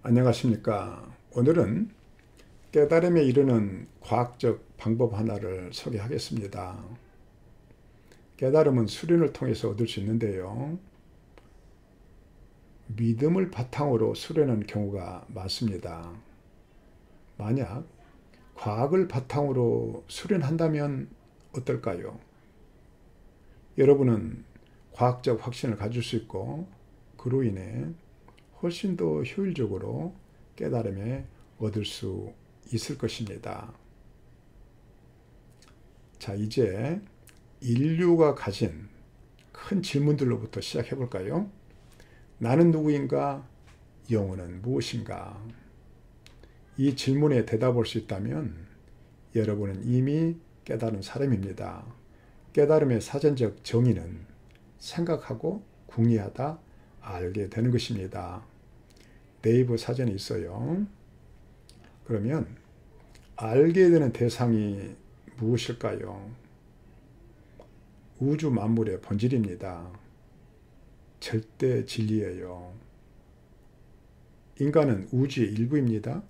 안녕하십니까. 오늘은 깨달음에 이르는 과학적 방법 하나를 소개하겠습니다. 깨달음은 수련을 통해서 얻을 수 있는데요. 믿음을 바탕으로 수련하는 경우가 많습니다. 만약 과학을 바탕으로 수련한다면 어떨까요? 여러분은 과학적 확신을 가질 수 있고 그로 인해 훨씬 더 효율적으로 깨달음에 얻을 수 있을 것입니다. 자, 이제 인류가 가진 큰 질문들로부터 시작해 볼까요? 나는 누구인가? 영혼은 무엇인가? 이 질문에 대답할 수 있다면 여러분은 이미 깨달은 사람입니다. 깨달음의 사전적 정의는 생각하고 궁리하다 알게 되는 것입니다. 네이버 사전에 있어요. 그러면 알게 되는 대상이 무엇일까요? 우주 만물의 본질입니다. 절대 진리예요. 인간은 우주의 일부입니다.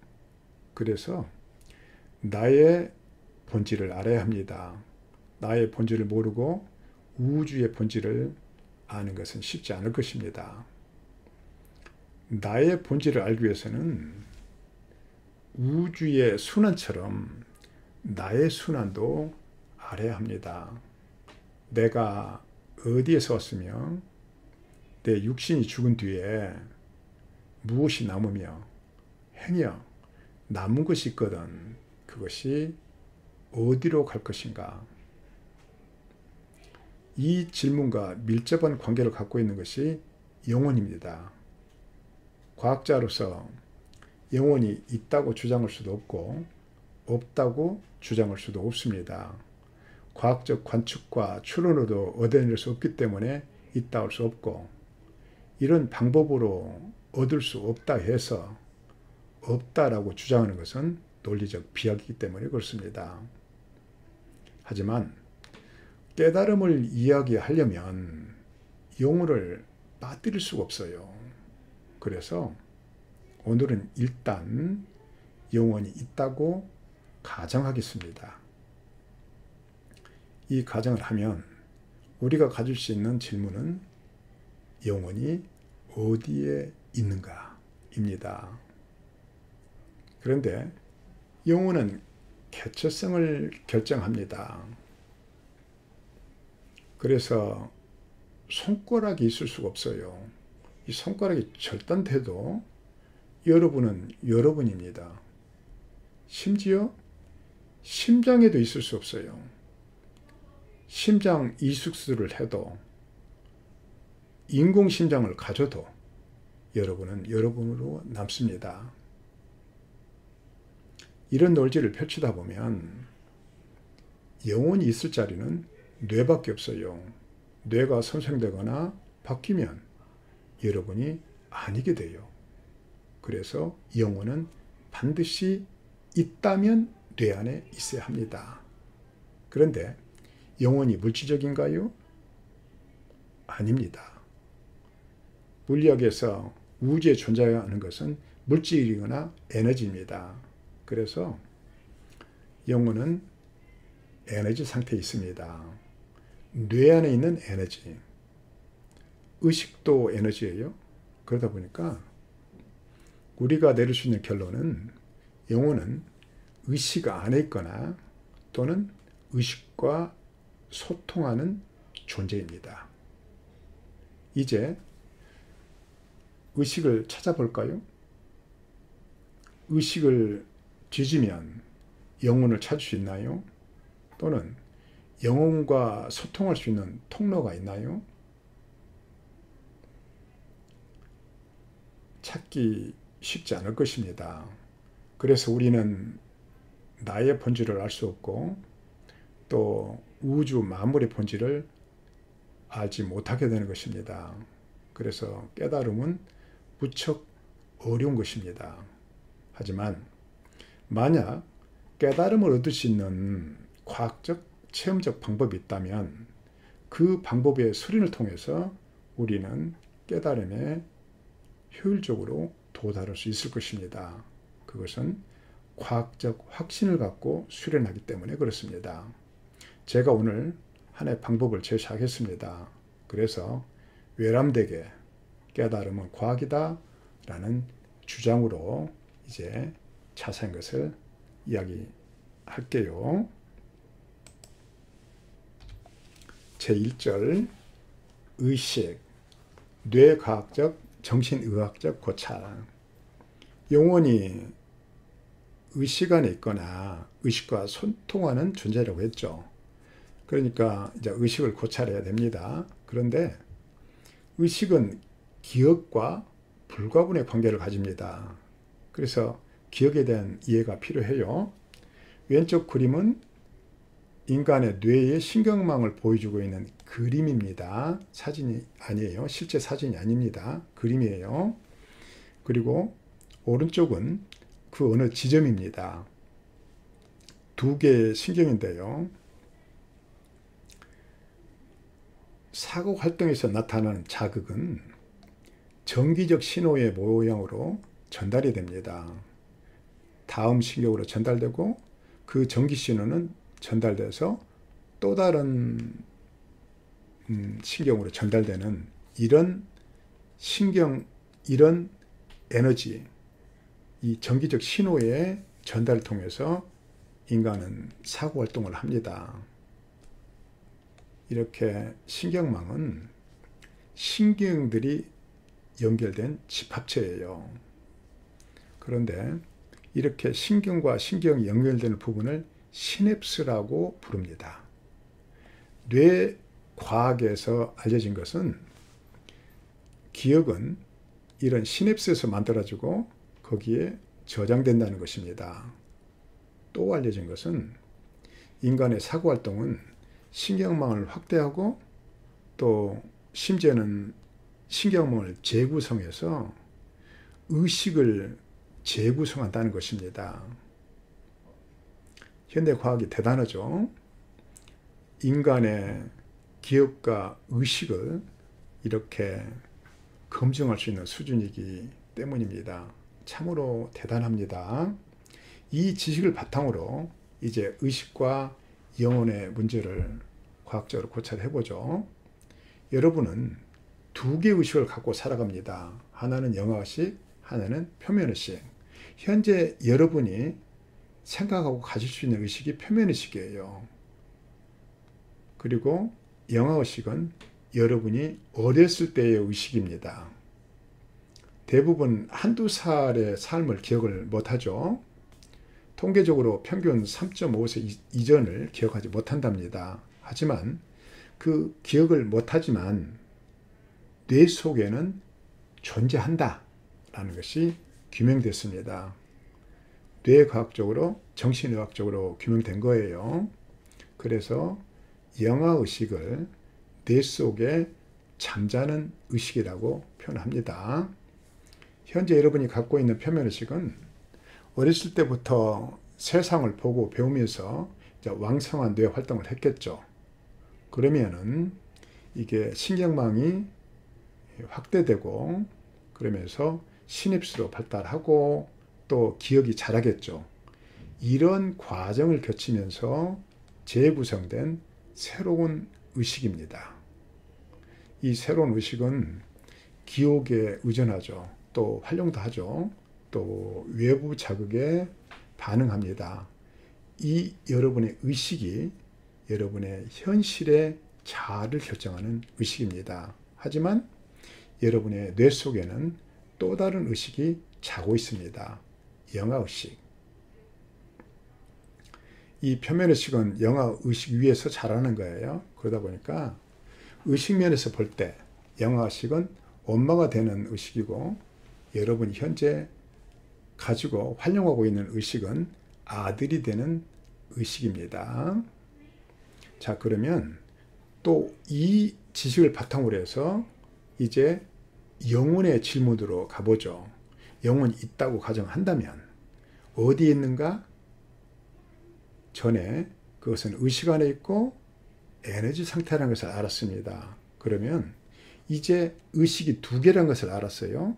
그래서 나의 본질을 알아야 합니다. 나의 본질을 모르고 우주의 본질을 아는 것은 쉽지 않을 것입니다. 나의 본질을 알기 위해서는 우주의 순환처럼 나의 순환도 알아야 합니다. 내가 어디에서 왔으며 내 육신이 죽은 뒤에 무엇이 남으며 행여 남은 것이 있거든 그것이 어디로 갈 것인가? 이 질문과 밀접한 관계를 갖고 있는 것이 영혼입니다. 과학자로서 영혼이 있다고 주장할 수도 없고 없다고 주장할 수도 없습니다. 과학적 관측과 추론으로 얻어낼 수 없기 때문에 있다 할 수 없고 이런 방법으로 얻을 수 없다 해서 없다라고 주장하는 것은 논리적 비약이기 때문에 그렇습니다. 하지만 깨달음을 이야기하려면 영혼을 빠뜨릴 수가 없어요. 그래서 오늘은 일단 영혼이 있다고 가정하겠습니다. 이 가정을 하면 우리가 가질 수 있는 질문은 영혼이 어디에 있는가 입니다. 그런데 영혼은 개체성을 결정합니다. 그래서 손가락이 있을 수가 없어요. 이 손가락이 절단돼도 여러분은 여러분입니다. 심지어 심장에도 있을 수 없어요. 심장 이식술을 해도 인공심장을 가져도 여러분은 여러분으로 남습니다. 이런 논지를 펼치다 보면 영혼이 있을 자리는 뇌밖에 없어요. 뇌가 손상되거나 바뀌면 여러분이 아니게 돼요. 그래서 영혼은 반드시 있다면 뇌 안에 있어야 합니다. 그런데 영혼이 물질적인가요? 아닙니다. 물리학에서 우주에 존재하는 것은 물질이거나 에너지입니다. 그래서 영혼은 에너지 상태에 있습니다. 뇌 안에 있는 에너지, 의식도 에너지예요. 그러다 보니까 우리가 내릴 수 있는 결론은 영혼은 의식 안에 있거나 또는 의식과 소통하는 존재입니다. 이제 의식을 찾아볼까요? 의식을 뒤지면 영혼을 찾을 수 있나요? 또는 영혼과 소통할 수 있는 통로가 있나요? 찾기 쉽지 않을 것입니다. 그래서 우리는 나의 본질을 알 수 없고 또 우주 만물의 본질을 알지 못하게 되는 것입니다. 그래서 깨달음은 무척 어려운 것입니다. 하지만 만약 깨달음을 얻을 수 있는 과학적, 체험적 방법이 있다면 그 방법의 수련을 통해서 우리는 깨달음에 효율적으로 도달할 수 있을 것입니다. 그것은 과학적 확신을 갖고 수련하기 때문에 그렇습니다. 제가 오늘 하나의 방법을 제시하겠습니다. 그래서 외람되게 깨달음은 과학이다 라는 주장으로 이제 자세한 것을 이야기할게요. 제1절 의식, 뇌과학적, 정신의학적 고찰. 영혼이 의식 안에 있거나 의식과 소통하는 존재라고 했죠. 그러니까 이제 의식을 고찰해야 됩니다. 그런데 의식은 기억과 불가분의 관계를 가집니다. 그래서 기억에 대한 이해가 필요해요. 왼쪽 그림은 인간의 뇌의 신경망을 보여주고 있는 그림입니다. 사진이 아니에요. 실제 사진이 아닙니다. 그림이에요. 그리고 오른쪽은 그 어느 지점입니다. 두 개의 신경인데요. 사고 활동에서 나타나는 자극은 전기적 신호의 모양으로 전달이 됩니다. 다음 신경으로 전달되고 그 전기 신호는 전달돼서 또 다른 신경으로 전달되는 이런 신경, 이런 에너지, 이 전기적 신호의 전달을 통해서 인간은 사고 활동을 합니다. 이렇게 신경망은 신경들이 연결된 집합체예요. 그런데 이렇게 신경과 신경이 연결되는 부분을 시냅스라고 부릅니다. 뇌과학에서 알려진 것은 기억은 이런 시냅스에서 만들어지고 거기에 저장된다는 것입니다. 또 알려진 것은 인간의 사고활동은 신경망을 확대하고 또 심지어는 신경망을 재구성해서 의식을 재구성한다는 것입니다. 현대과학이 대단하죠. 인간의 기억과 의식을 이렇게 검증할 수 있는 수준이기 때문입니다. 참으로 대단합니다. 이 지식을 바탕으로 이제 의식과 영혼의 문제를 과학적으로 고찰해보죠. 여러분은 두 개의 의식을 갖고 살아갑니다. 하나는 영화의식, 하나는 표면의식. 현재 여러분이 생각하고 가질 수 있는 의식이 표면의식이에요. 그리고 영화의식은 여러분이 어렸을 때의 의식입니다. 대부분 한두 살의 삶을 기억을 못하죠. 통계적으로 평균 3.5세 이전을 기억하지 못한답니다. 하지만 그 기억을 못하지만 뇌 속에는 존재한다 라는 것이 규명됐습니다. 뇌과학적으로 정신의학적으로 규명된 거예요. 그래서 영화의식을 뇌 속에 잠자는 의식이라고 표현합니다. 현재 여러분이 갖고 있는 표면의식은 어렸을 때부터 세상을 보고 배우면서 왕성한 뇌 활동을 했겠죠. 그러면은 이게 신경망이 확대되고 그러면서 시냅스로 발달하고 또 기억이 자라겠죠. 이런 과정을 거치면서 재구성된 새로운 의식입니다. 이 새로운 의식은 기억에 의존하죠. 또 활용도 하죠. 또 외부 자극에 반응합니다. 이 여러분의 의식이 여러분의 현실의 자아를 결정하는 의식입니다. 하지만 여러분의 뇌 속에는 또 다른 의식이 자고 있습니다. 영화의식. 이 표면의식은 영화의식 위에서 자라는 거예요. 그러다 보니까 의식면에서 볼 때 영화의식은 엄마가 되는 의식이고 여러분이 현재 가지고 활용하고 있는 의식은 아들이 되는 의식입니다. 자, 그러면 또 이 지식을 바탕으로 해서 이제 영혼의 질문으로 가보죠. 영혼이 있다고 가정한다면 어디에 있는가? 전에 그것은 의식 안에 있고 에너지 상태라는 것을 알았습니다. 그러면 이제 의식이 두 개라는 것을 알았어요.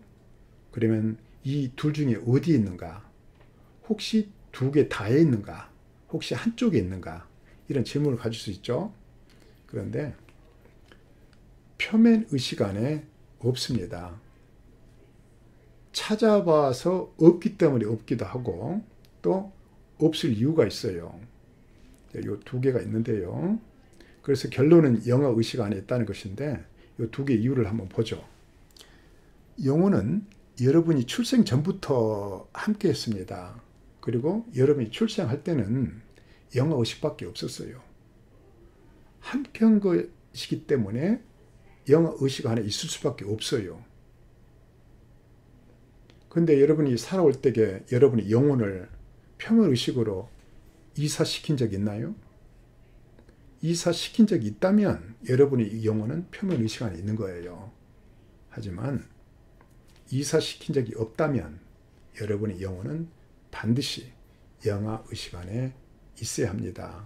그러면 이 둘 중에 어디에 있는가? 혹시 두 개 다에 있는가? 혹시 한쪽에 있는가? 이런 질문을 가질 수 있죠. 그런데 표면의식 안에 없습니다. 찾아봐서 없기 때문에 없기도 하고 또 없을 이유가 있어요. 이 두 개가 있는데요. 그래서 결론은 영어의식 안에 있다는 것인데 이 두 개의 이유를 한번 보죠. 영혼은 여러분이 출생 전부터 함께 했습니다. 그리고 여러분이 출생할 때는 영어의식밖에 없었어요. 함께 한 것이기 때문에 영어의식 안에 있을 수밖에 없어요. 근데 여러분이 살아올 때에 여러분이 영혼을 표면의식으로 이사시킨 적 있나요? 이사시킨 적이 있다면 여러분의 영혼은 표면의식 안에 있는 거예요. 하지만 이사시킨 적이 없다면 여러분의 영혼은 반드시 영아의식 안에 있어야 합니다.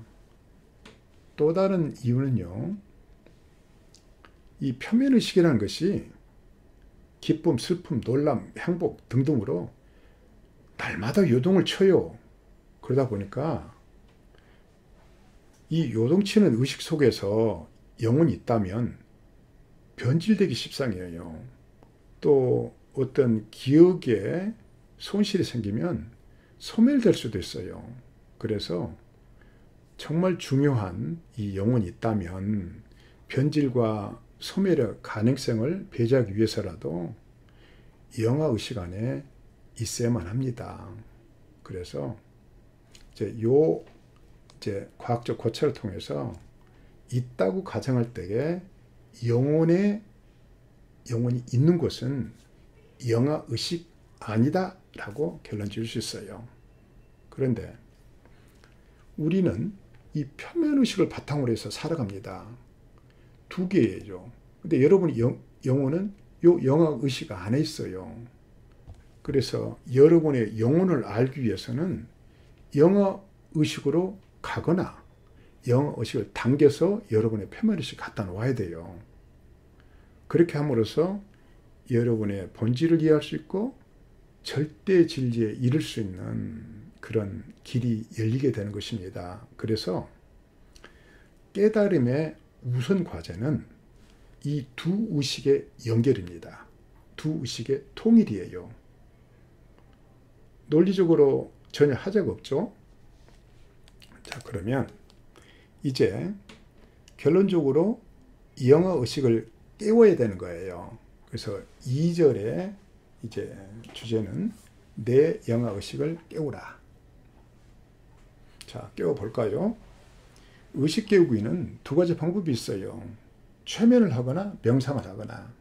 또 다른 이유는요. 이 표면의식이라는 것이 기쁨, 슬픔, 놀람, 행복 등등으로 날마다 요동을 쳐요. 그러다 보니까 이 요동치는 의식 속에서 영혼이 있다면 변질되기 십상이에요. 또 어떤 기억에 손실이 생기면 소멸될 수도 있어요. 그래서 정말 중요한 이 영혼이 있다면 변질과 소멸의 가능성을 배제하기 위해서라도 영아의식 안에 있어야만 합니다. 그래서 이제 과학적 고찰을 통해서 있다고 가정할 때에 영혼이 있는 곳은 영아의식 아니다 라고 결론 지을 수 있어요. 그런데 우리는 이 표면의식을 바탕으로 해서 살아갑니다. 두 개예요. 근데 여러분이 영혼은 요 영아의식 안에 있어요. 그래서 여러분의 영혼을 알기 위해서는 영아의식으로 가거나 영아의식을 당겨서 여러분의 표면의식 갖다 놓아야 돼요. 그렇게 함으로써 여러분의 본질을 이해할 수 있고 절대 진리에 이를 수 있는 그런 길이 열리게 되는 것입니다. 그래서 깨달음의 우선 과제는 이 두 의식의 연결입니다. 두 의식의 통일이에요. 논리적으로 전혀 하자가 없죠. 자, 그러면 이제 결론적으로 영아의식을 깨워야 되는 거예요. 그래서 2절에 이제 주제는 내 영아의식을 깨우라. 자, 깨워볼까요? 의식 깨우기는 두 가지 방법이 있어요. 최면을 하거나 명상을 하거나.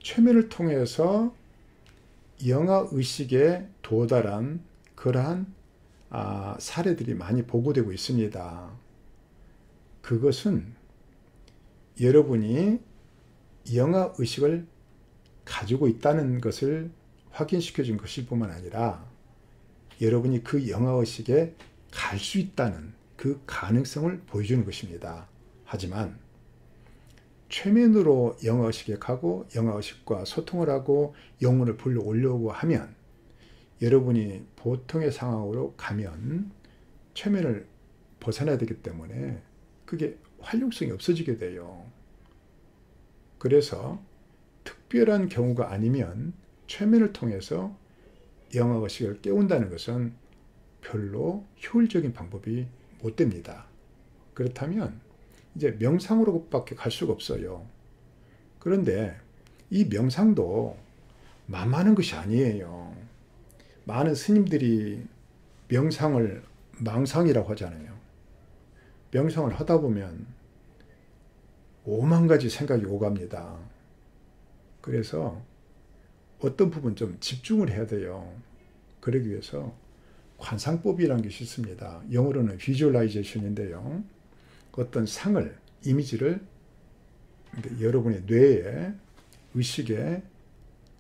최면을 통해서 영아의식에 도달한 그러한 사례들이 많이 보고되고 있습니다. 그것은 여러분이 영아의식을 가지고 있다는 것을 확인시켜 준 것일 뿐만 아니라 여러분이 그 영아의식에 갈 수 있다는 그 가능성을 보여주는 것입니다. 하지만 최면으로 영아의식에 가고 영아의식과 소통을 하고 영혼을 불러 올려오고 하면 여러분이 보통의 상황으로 가면 최면을 벗어나야 되기 때문에 그게 활용성이 없어지게 돼요. 그래서 특별한 경우가 아니면 최면을 통해서 영아의식을 깨운다는 것은 별로 효율적인 방법이 못 됩니다. 그렇다면 이제 명상으로밖에 갈 수가 없어요. 그런데 이 명상도 만만한 것이 아니에요. 많은 스님들이 명상을 망상이라고 하잖아요. 명상을 하다 보면 5만 가지 생각이 오갑니다. 그래서 어떤 부분 좀 집중을 해야 돼요. 그러기 위해서 관상법이라는 것이 있습니다. 영어로는 비주얼라이제이션인데요. 어떤 상을, 이미지를 여러분의 뇌에, 의식에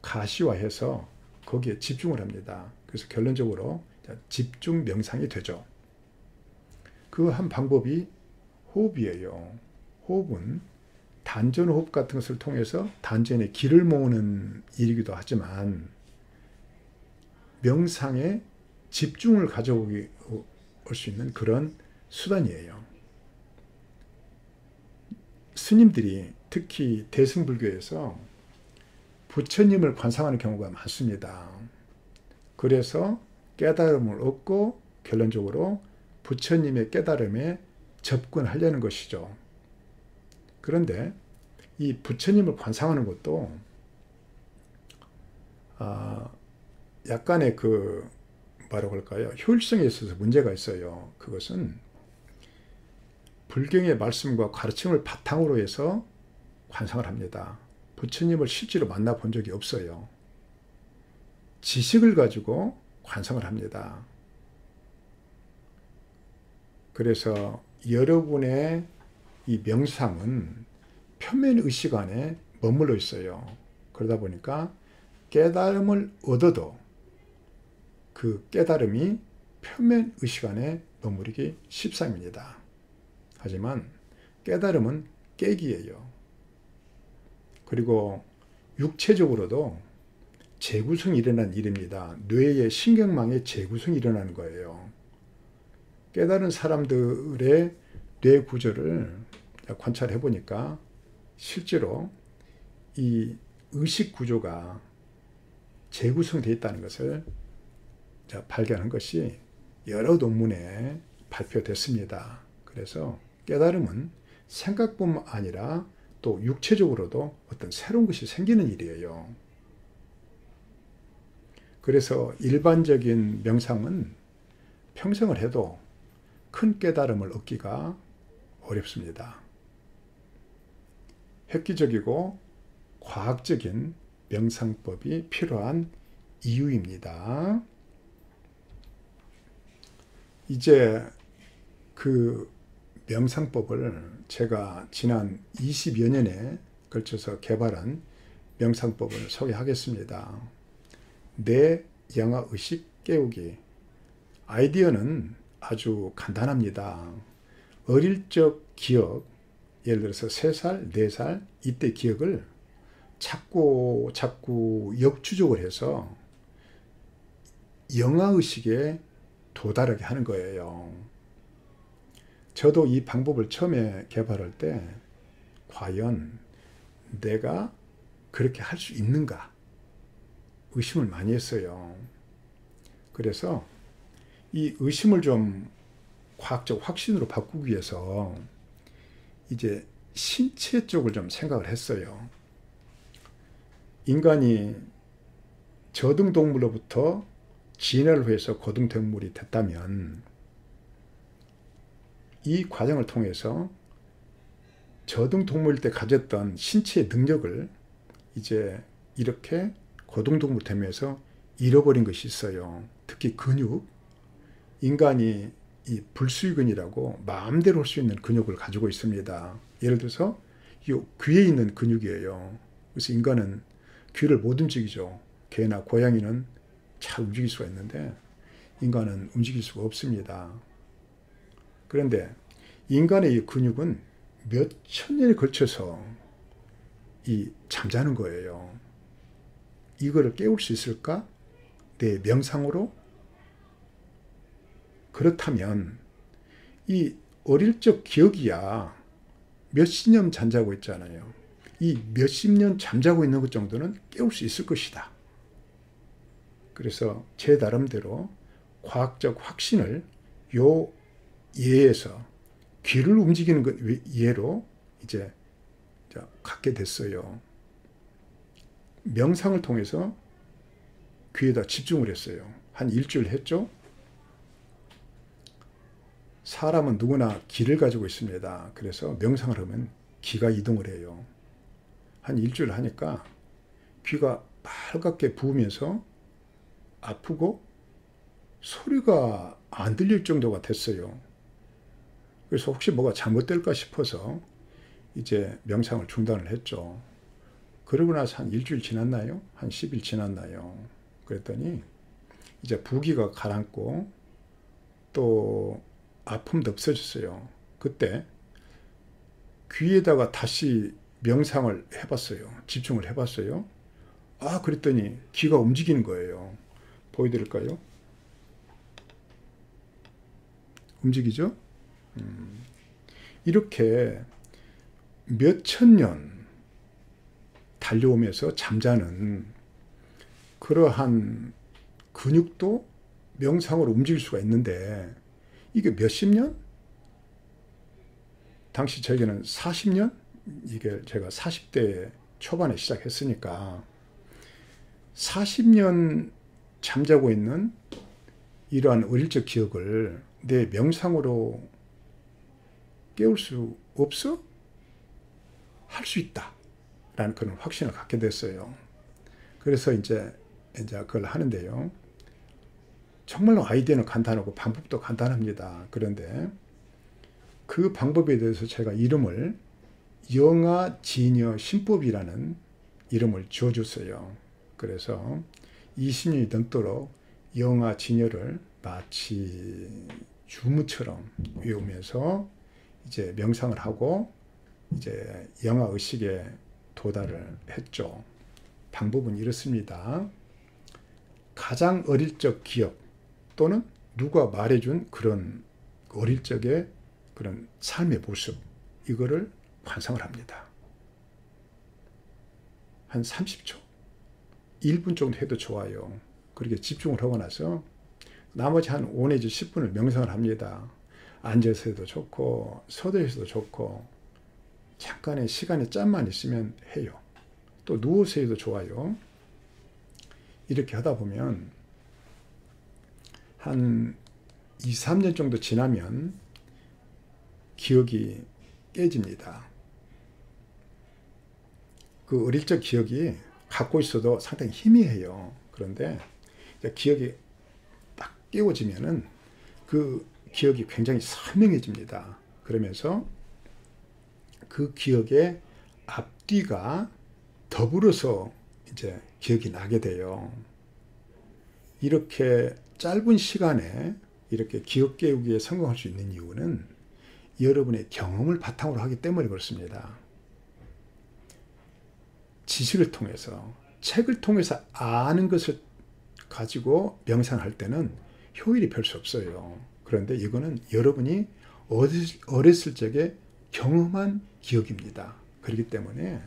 가시화해서 거기에 집중을 합니다. 그래서 결론적으로 집중 명상이 되죠. 그 한 방법이 호흡이에요. 호흡은 단전호흡 같은 것을 통해서 단전에 기를 모으는 일이기도 하지만 명상에 집중을 가져올 수 있는 그런 수단이에요. 스님들이 특히 대승불교에서 부처님을 관상하는 경우가 많습니다. 그래서 깨달음을 얻고 결론적으로 부처님의 깨달음에 접근하려는 것이죠. 그런데 이 부처님을 관상하는 것도 약간의 뭐라고 할까요? 효율성에 있어서 문제가 있어요. 그것은 불경의 말씀과 가르침을 바탕으로 해서 관상을 합니다. 부처님을 실제로 만나본 적이 없어요. 지식을 가지고 관상을 합니다. 그래서 여러분의 이 명상은 표면의식 안에 머물러 있어요. 그러다 보니까 깨달음을 얻어도 그 깨달음이 표면의식 안에 머무르기 십상입니다. 하지만 깨달음은 깨기예요. 그리고 육체적으로도 재구성이 일어나는 일입니다. 뇌의 신경망의 재구성이 일어나는 거예요. 깨달은 사람들의 뇌 구조를 관찰해 보니까 실제로 이 의식 구조가 재구성되어 있다는 것을 발견한 것이 여러 논문에 발표됐습니다. 그래서 깨달음은 생각뿐만 아니라 또 육체적으로도 어떤 새로운 것이 생기는 일이에요. 그래서 일반적인 명상은 평생을 해도 큰 깨달음을 얻기가 어렵습니다. 획기적이고 과학적인 명상법이 필요한 이유입니다. 이제 그 명상법을 제가 지난 20여 년에 걸쳐서 개발한 명상법을 소개하겠습니다. 내 영화의식 깨우기. 아이디어는 아주 간단합니다. 어릴 적 기억, 예를 들어서 3살, 4살 이때 기억을 자꾸 역추적을 해서 영화의식에 도달하게 하는 거예요. 저도 이 방법을 처음에 개발할 때 과연 내가 그렇게 할 수 있는가 의심을 많이 했어요. 그래서 이 의심을 좀 과학적 확신으로 바꾸기 위해서 이제 신체 쪽을 좀 생각을 했어요. 인간이 저등동물로부터 진화를 해서 고등동물이 됐다면 이 과정을 통해서 저등동물 때 가졌던 신체의 능력을 이제 이렇게 고등동물 되면서 잃어버린 것이 있어요. 특히 근육. 인간이 이 불수의근이라고 마음대로 할 수 있는 근육을 가지고 있습니다. 예를 들어서 이 귀에 있는 근육이에요. 그래서 인간은 귀를 못 움직이죠. 개나 고양이는 잘 움직일 수가 있는데 인간은 움직일 수가 없습니다. 그런데 인간의 이 근육은 몇 천 년에 걸쳐서 잠자는 거예요. 이거를 깨울 수 있을까? 내 명상으로? 그렇다면 이 어릴 적 기억이야 몇십 년 잠자고 있잖아요. 이 몇십 년 잠자고 있는 것 정도는 깨울 수 있을 것이다. 그래서 제 나름대로 과학적 확신을 요 예에서 귀를 움직이는 것 예로 이제 갖게 됐어요. 명상을 통해서 귀에다 집중을 했어요. 한 일주일 했죠. 사람은 누구나 귀를 가지고 있습니다. 그래서 명상을 하면 귀가 이동을 해요. 한 일주일 하니까 귀가 빨갛게 부으면서 아프고 소리가 안 들릴 정도가 됐어요. 그래서 혹시 뭐가 잘못될까 싶어서 이제 명상을 중단을 했죠. 그러고 나서 한 일주일 지났나요? 한 10일 지났나요? 그랬더니 이제 부기가 가라앉고 또 아픔도 없어졌어요. 그때 귀에다가 다시 명상을 해봤어요. 집중을 해봤어요. 그랬더니 귀가 움직이는 거예요. 보여드릴까요? 움직이죠? 이렇게 몇천 년 달려오면서 잠자는 그러한 근육도 명상으로 움직일 수가 있는데 이게 몇십 년? 당시 저에게는 40년? 이게 제가 40대 초반에 시작했으니까 40년 잠자고 있는 이러한 어릴 적 기억을 내 명상으로 깨울 수 없어? 할 수 있다 라는 그런 확신을 갖게 됐어요. 그래서 이제 그걸 하는데요. 정말로 아이디어는 간단하고 방법도 간단합니다. 그런데 그 방법에 대해서 제가 이름을 영아지녀 신법이라는 이름을 지어줬어요. 그래서 20년이 넘도록 영아지녀를 마치 주무처럼 외우면서 이제 명상을 하고 이제 영아의식에 도달을 했죠. 방법은 이렇습니다. 가장 어릴 적 기억 또는 누가 말해준 그런 어릴 적의 그런 삶의 모습, 이거를 관상을 합니다. 한 30초, 1분 정도 해도 좋아요. 그렇게 집중을 하고 나서 나머지 한 5 내지 10분을 명상을 합니다. 앉아서 해도 좋고 서도해서도 좋고 잠깐의 시간의 짬만 있으면 해요. 또 누워서 해도 좋아요. 이렇게 하다 보면 한 2, 3년 정도 지나면 기억이 깨집니다. 그 어릴 적 기억이 갖고 있어도 상당히 희미해요. 그런데 기억이 딱 깨워지면은 그 기억이 굉장히 선명해집니다. 그러면서 그 기억의 앞뒤가 더불어서 이제 기억이 나게 돼요. 이렇게 짧은 시간에 이렇게 기억 깨우기에 성공할 수 있는 이유는 여러분의 경험을 바탕으로 하기 때문에 그렇습니다. 지식을 통해서, 책을 통해서 아는 것을 가지고 명상할 때는 효율이 별 수 없어요. 그런데 이거는 여러분이 어렸을 적에 경험한 기억입니다. 그렇기 때문에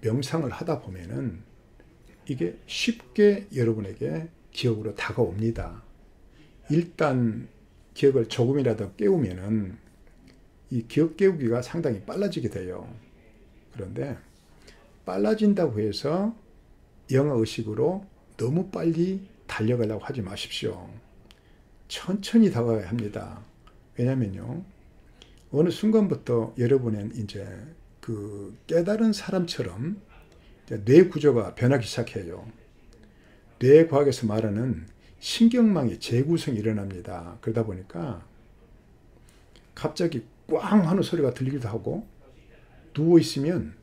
명상을 하다 보면은 이게 쉽게 여러분에게 기억으로 다가옵니다. 일단 기억을 조금이라도 깨우면은 이 기억 깨우기가 상당히 빨라지게 돼요. 그런데 빨라진다고 해서 영아의식으로 너무 빨리 달려가려고 하지 마십시오. 천천히 다가가야 합니다. 왜냐면요, 어느 순간부터 여러분은 이제 그 깨달은 사람처럼 뇌 구조가 변하기 시작해요. 뇌과학에서 말하는 신경망의 재구성이 일어납니다. 그러다 보니까 갑자기 꽝 하는 소리가 들리기도 하고, 누워있으면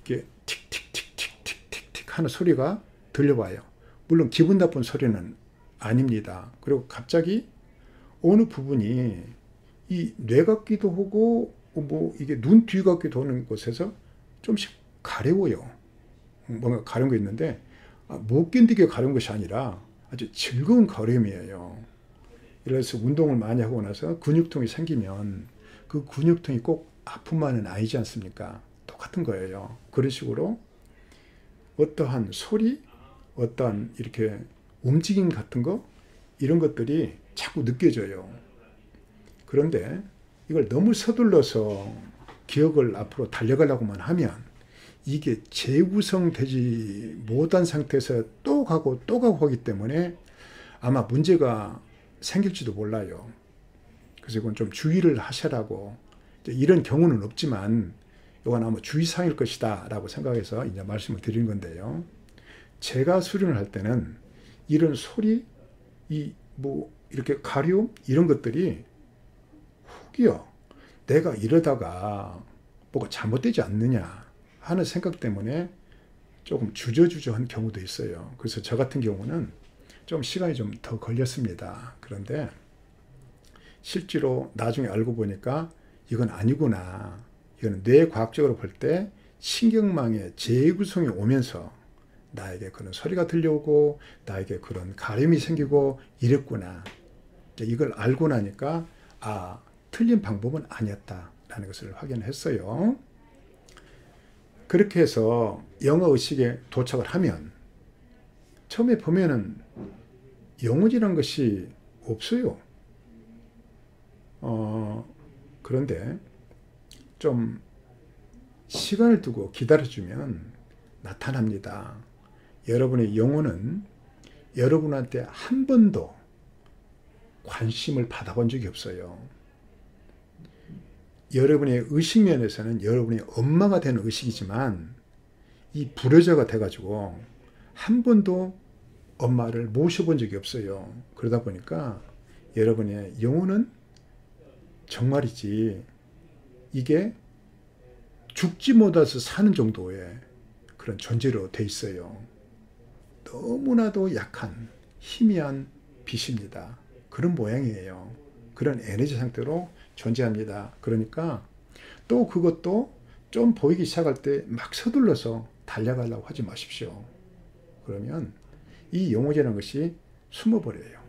이게 틱틱틱틱틱틱틱 하는 소리가 들려와요. 물론 기분 나쁜 소리는 아닙니다. 그리고 갑자기 어느 부분이 이 뇌 같기도 하고 뭐 이게 눈 뒤 같기도 하는 곳에서 좀씩 가려워요. 뭔가 가려운 거 있는데 못 견디게 가려운 것이 아니라 아주 즐거운 가려움이에요. 그래서 운동을 많이 하고 나서 근육통이 생기면 그 근육통이 꼭 아픔만은 아니지 않습니까? 똑같은 거예요. 그런 식으로 어떠한 소리, 어떠한 이렇게 움직임 같은 거, 이런 것들이 자꾸 느껴져요. 그런데 이걸 너무 서둘러서 기억을 앞으로 달려가려고만 하면 이게 재구성되지 못한 상태에서 또 가고 또 가고 하기 때문에 아마 문제가 생길지도 몰라요. 그래서 이건 좀 주의를 하시라고, 이런 경우는 없지만 이건 아마 주의사항일 것이다 라고 생각해서 이제 말씀을 드리는 건데요. 제가 수련을 할 때는 이런 소리, 이렇게 가려움, 이런 것들이 혹여 내가 이러다가 뭐가 잘못되지 않느냐 하는 생각 때문에 조금 주저주저한 경우도 있어요. 그래서 저 같은 경우는 좀 시간이 좀 더 걸렸습니다. 그런데 실제로 나중에 알고 보니까 이건 아니구나. 이거는 뇌과학적으로 볼 때 신경망의 재구성이 오면서 나에게 그런 소리가 들려오고 나에게 그런 가림이 생기고 이랬구나. 이걸 알고 나니까 틀린 방법은 아니었다라는 것을 확인했어요. 그렇게 해서 영어의식에 도착을 하면 처음에 보면은 영혼이란 것이 없어요. 그런데 좀 시간을 두고 기다려주면 나타납니다. 여러분의 영혼은 여러분한테 한 번도 관심을 받아본 적이 없어요. 여러분의 의식면에서는 여러분이 엄마가 되는 의식이지만 이 불효자가 돼가지고 한 번도 엄마를 모셔본 적이 없어요. 그러다 보니까 여러분의 영혼은 정말이지 이게 죽지 못해서 사는 정도의 그런 존재로 돼 있어요. 너무나도 약한 희미한 빛입니다. 그런 모양이에요. 그런 에너지 상태로 존재합니다. 그러니까 또 그것도 좀 보이기 시작할 때 막 서둘러서 달려가려고 하지 마십시오. 그러면 이 영혼이라는 것이 숨어버려요.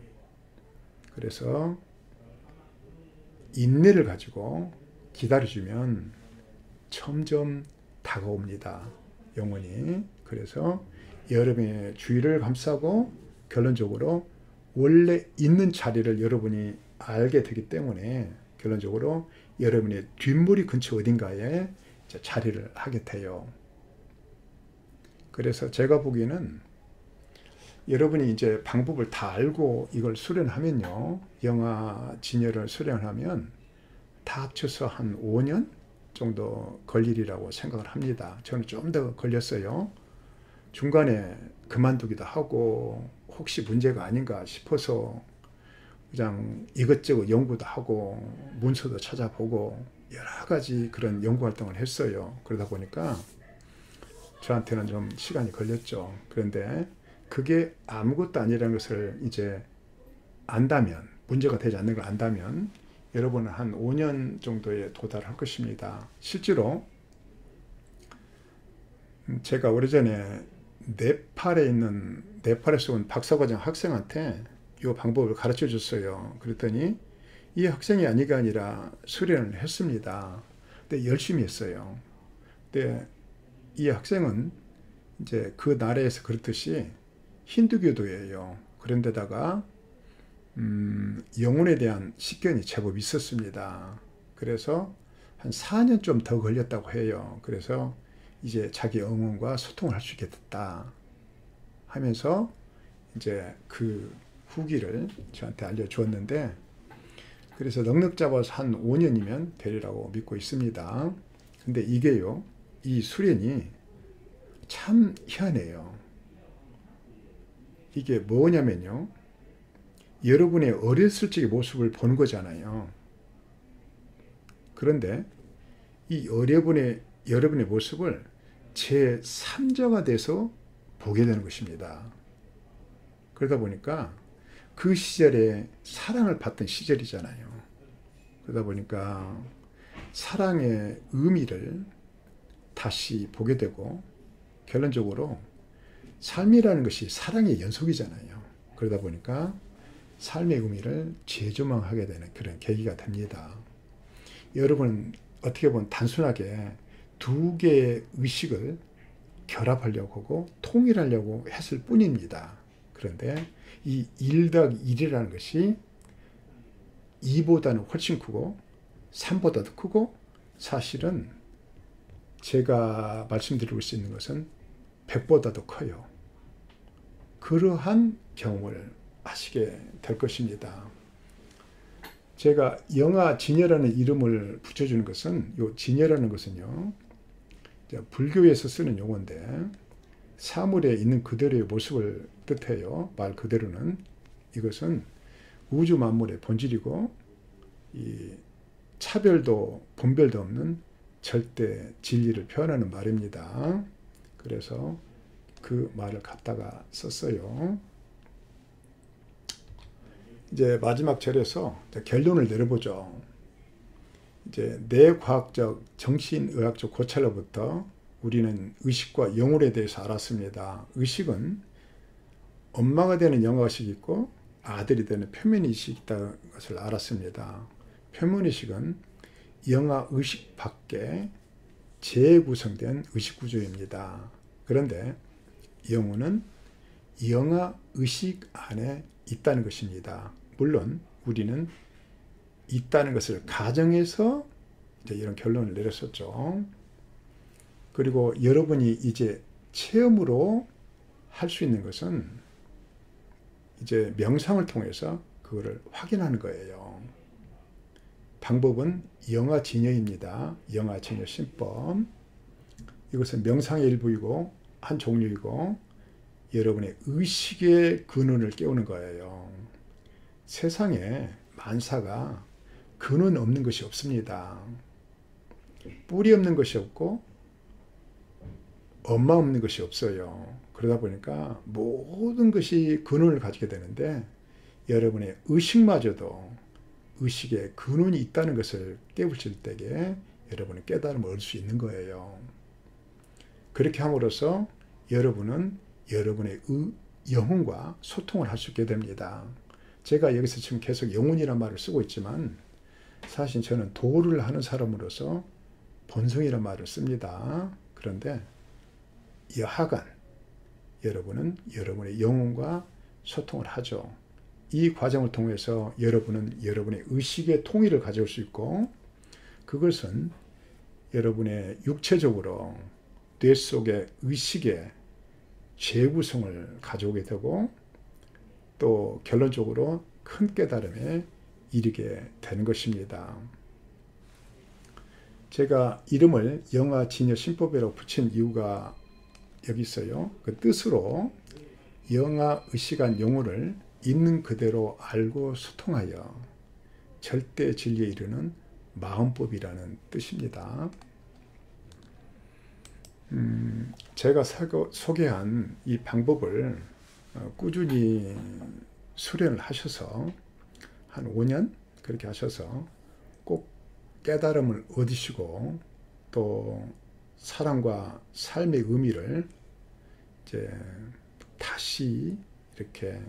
그래서 인내를 가지고 기다려주면 점점 다가옵니다. 영혼이. 그래서 여러분의 주위를 감싸고 결론적으로 원래 있는 자리를 여러분이 알게 되기 때문에 결론적으로 여러분의 뒷머리 근처 어딘가에 자리를 하게 돼요. 그래서 제가 보기에는 여러분이 이제 방법을 다 알고 이걸 수련하면요. 영아 진열을 수련하면 다 합쳐서 한 5년 정도 걸리리라고 생각을 합니다. 저는 좀 더 걸렸어요. 중간에 그만두기도 하고 혹시 문제가 아닌가 싶어서 그냥 이것저것 연구도 하고 문서도 찾아보고 여러 가지 그런 연구 활동을 했어요. 그러다 보니까 저한테는 좀 시간이 걸렸죠. 그런데 그게 아무것도 아니라는 것을 이제 안다면, 문제가 되지 않는 걸 안다면 여러분은 한 5년 정도에 도달할 것입니다. 실제로 제가 오래전에 네팔에서 온 박사과정 학생한테 이 방법을 가르쳐 줬어요. 그랬더니 이 학생이 아니라 수련을 했습니다. 근데 열심히 했어요. 근데 이 학생은 이제 그 나라에서 그렇듯이 힌두교도예요. 그런데다가 영혼에 대한 식견이 제법 있었습니다. 그래서 한 4년 좀 더 걸렸다고 해요. 그래서 이제 자기 영혼과 소통을 할 수 있게 됐다 하면서 이제 그 후기를 저한테 알려주었는데, 그래서 넉넉 잡아서 한 5년이면 되리라고 믿고 있습니다. 근데 이게요, 이 수련이 참 희한해요. 이게 뭐냐면요, 여러분의 어렸을 적의 모습을 보는 거잖아요. 그런데 이 여러분의 모습을 제3자가 돼서 보게 되는 것입니다. 그러다 보니까 그 시절에 사랑을 받던 시절이잖아요. 그러다 보니까 사랑의 의미를 다시 보게 되고, 결론적으로 삶이라는 것이 사랑의 연속이잖아요. 그러다 보니까 삶의 의미를 재조명하게 되는 그런 계기가 됩니다. 여러분은 어떻게 보면 단순하게 두 개의 의식을 결합하려고 하고 통일하려고 했을 뿐입니다. 그런데 이 1+1이라는 것이 2보다는 훨씬 크고 3보다도 크고, 사실은 제가 말씀드리고 있는 것은 100보다도 커요. 그러한 경험을 하시게 될 것입니다. 제가 영아 진여라는 이름을 붙여주는 것은, 이 진여라는 것은요, 불교에서 쓰는 용어인데 사물에 있는 그대로의 모습을 뜻해요. 말 그대로는. 이것은 우주 만물의 본질이고 이 차별도 분별도 없는 절대 진리를 표현하는 말입니다. 그래서 그 말을 갖다가 썼어요. 이제 마지막 절에서 결론을 내려보죠. 이제 뇌과학적, 정신의학적 고찰로부터 우리는 의식과 영혼에 대해서 알았습니다. 의식은 엄마가 되는 영아의식이 있고 아들이 되는 표면의식이 있다는 것을 알았습니다. 표면의식은 영아의식 밖에 재구성된 의식구조입니다. 그런데 영혼은 영아의식 안에 있다는 것입니다. 물론 우리는 있다는 것을 가정해서 이제 이런 결론을 내렸었죠. 그리고 여러분이 이제 체험으로 할 수 있는 것은 이제 명상을 통해서 그거를 확인하는 거예요. 방법은 영아진여입니다. 영아진여 신법. 이것은 명상의 일부이고 한 종류이고 여러분의 의식의 근원을 깨우는 거예요. 세상에 만사가 근원 없는 것이 없습니다. 뿌리 없는 것이 없고 엄마 없는 것이 없어요. 그러다 보니까 모든 것이 근원을 가지게 되는데 여러분의 의식마저도 의식에 근원이 있다는 것을 깨우칠 때에 여러분의 깨달음을 얻을 수 있는 거예요. 그렇게 함으로써 여러분은 여러분의 영혼과 소통을 할 수 있게 됩니다. 제가 여기서 지금 계속 영혼이라는 말을 쓰고 있지만 사실 저는 도를 하는 사람으로서 본성이라는 말을 씁니다. 그런데 여하간 여러분은 여러분의 영혼과 소통을 하죠. 이 과정을 통해서 여러분은 여러분의 의식의 통일을 가져올 수 있고 그것은 여러분의 육체적으로 뇌 속의 의식의 재구성을 가져오게 되고 또 결론적으로 큰 깨달음에 이르게 되는 것입니다. 제가 이름을 영아진여신법이라고 붙인 이유가 여기 있어요. 그 뜻으로 영아의식한 영혼을 있는 그대로 알고 소통하여 절대 진리에 이르는 마음법이라는 뜻입니다. 제가 소개한 이 방법을 꾸준히 수련을 하셔서 한 5년 그렇게 하셔서 꼭 깨달음을 얻으시고 또 사랑과 삶의 의미를 이제 다시 이렇게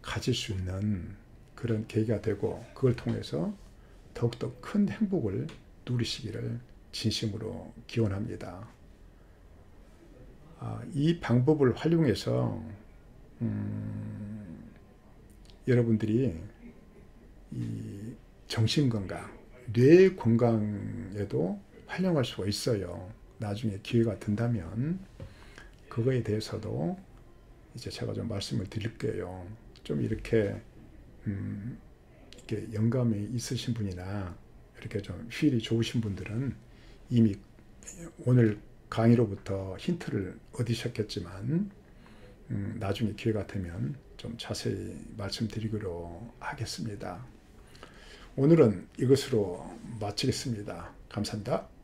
가질 수 있는 그런 계기가 되고 그걸 통해서 더욱더 큰 행복을 누리시기를 진심으로 기원합니다. 이 방법을 활용해서 여러분들이 이 정신건강, 뇌 건강에도 활용할 수가 있어요. 나중에 기회가 된다면 그거에 대해서도 이제 제가 좀 말씀을 드릴게요. 좀 이렇게 영감이 있으신 분이나 이렇게 좀 휠이 좋으신 분들은 이미 오늘 강의로부터 힌트를 얻으셨겠지만 나중에 기회가 되면 좀 자세히 말씀드리기로 하겠습니다. 오늘은 이것으로 마치겠습니다. 감사합니다.